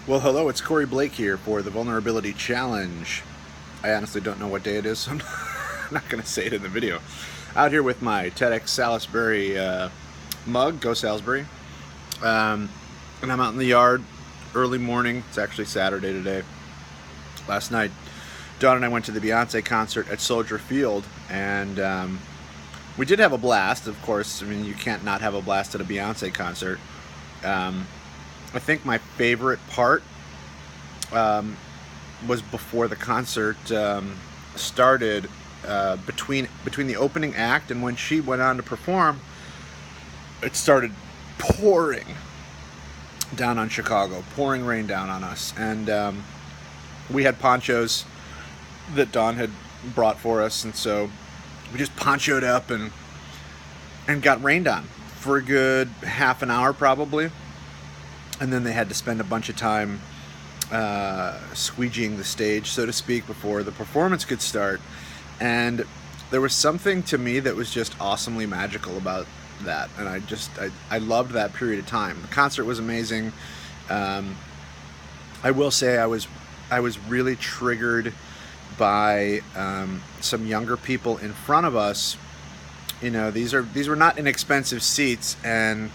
Well, hello, it's Corey Blake here for the Vulnerability Challenge. I honestly don't know what day it is, so I'm not going to say it in the video. Out here with my TEDx Salisbury mug, go Salisbury. And I'm out in the yard, early morning. It's actually Saturday today. Last night, Dawn and I went to the Beyonce concert at Soldier Field, and we did have a blast, of course. I mean, you can't not have a blast at a Beyonce concert. I think my favorite part was before the concert started, between the opening act and when she went on to perform. It started pouring down on Chicago, pouring rain down on us, and we had ponchos that Dawn had brought for us, and so we just ponchoed up and got rained on for a good half an hour probably. And then they had to spend a bunch of time squeegeeing the stage, so to speak, before the performance could start. And there was something to me that was just awesomely magical about that. And I loved that period of time. The concert was amazing. I will say I was really triggered by some younger people in front of us. You know, these were not inexpensive seats, and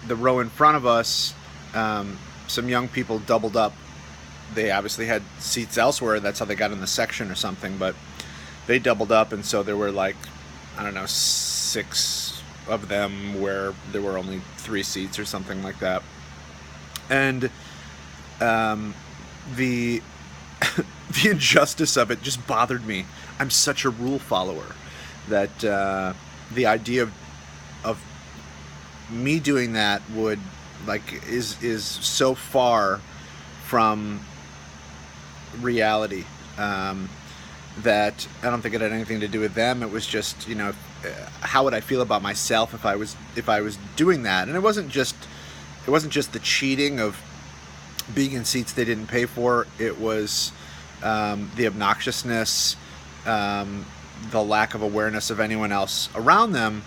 the row in front of us, some young people doubled up. They obviously had seats elsewhere. That's how they got in the section or something, but they doubled up, and so there were, like, I don't know, 6 of them where there were only 3 seats or something like that. And the the injustice of it just bothered me. I'm such a rule follower that the idea of me doing that would, like, is so far from reality, that I don't think it had anything to do with them. It was just, you know, how would I feel about myself if I was doing that? And it wasn't just the cheating of being in seats they didn't pay for. It was the obnoxiousness, the lack of awareness of anyone else around them.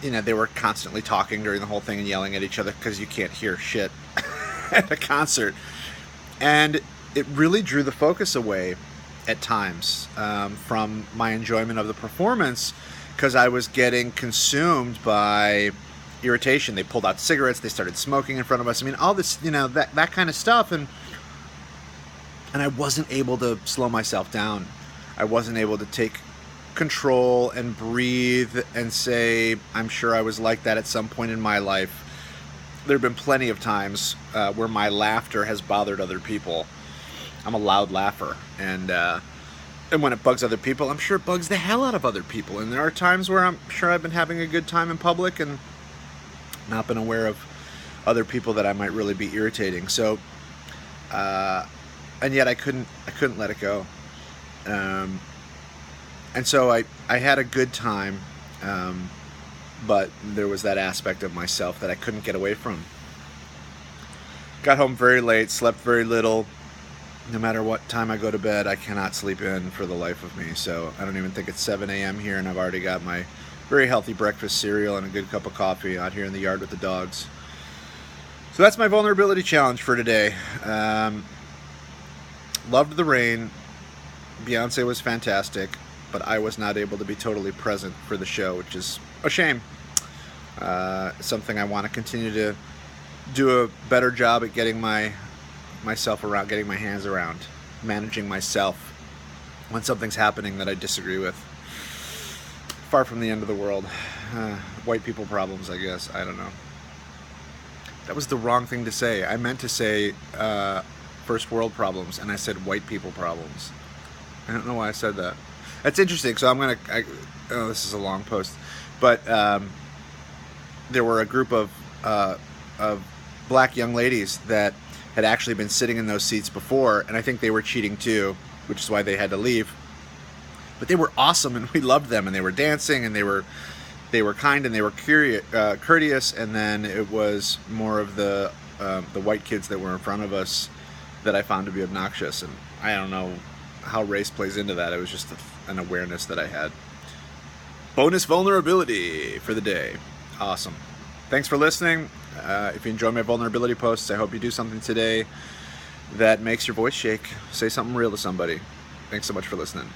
You know, they were constantly talking during the whole thing and yelling at each other because you can't hear shit at a concert. And it really drew the focus away at times from my enjoyment of the performance, because I was getting consumed by irritation. They pulled out cigarettes, they started smoking in front of us. I mean, all this, you know, that kind of stuff. And I wasn't able to slow myself down. I wasn't able to take control and breathe and say, I'm sure I was like that at some point in my life. There have been plenty of times where my laughter has bothered other people. I'm a loud laugher, and when it bugs other people, I'm sure it bugs the hell out of other people. And there are times where I'm sure I've been having a good time in public and not been aware of other people that I might really be irritating. So, and yet I couldn't let it go. And so I had a good time, but there was that aspect of myself that I couldn't get away from. Got home very late, slept very little. No matter what time I go to bed, I cannot sleep in for the life of me. So I don't even think it's 7 a.m. here, and I've already got my very healthy breakfast cereal and a good cup of coffee out here in the yard with the dogs. So that's my vulnerability challenge for today. Loved the rain. Beyonce was fantastic, but I was not able to be totally present for the show, which is a shame. Something I want to continue to do a better job at getting myself around, getting my hands around, managing myself when something's happening that I disagree with. Far from the end of the world. White people problems, I guess. I don't know. That was the wrong thing to say. I meant to say first world problems, and I said white people problems. I don't know why I said that. That's interesting. So this is a long post, but there were a group of black young ladies that had actually been sitting in those seats before, and I think they were cheating too, which is why they had to leave. But they were awesome, and we loved them, and they were dancing, and they were kind, and they were courteous. And then it was more of the white kids that were in front of us that I found to be obnoxious, and I don't know how race plays into that. It was just an awareness that I had. Bonus vulnerability for the day. Awesome. Thanks for listening. If you enjoy my vulnerability posts, I hope you do something today that makes your voice shake. Say something real to somebody. Thanks so much for listening.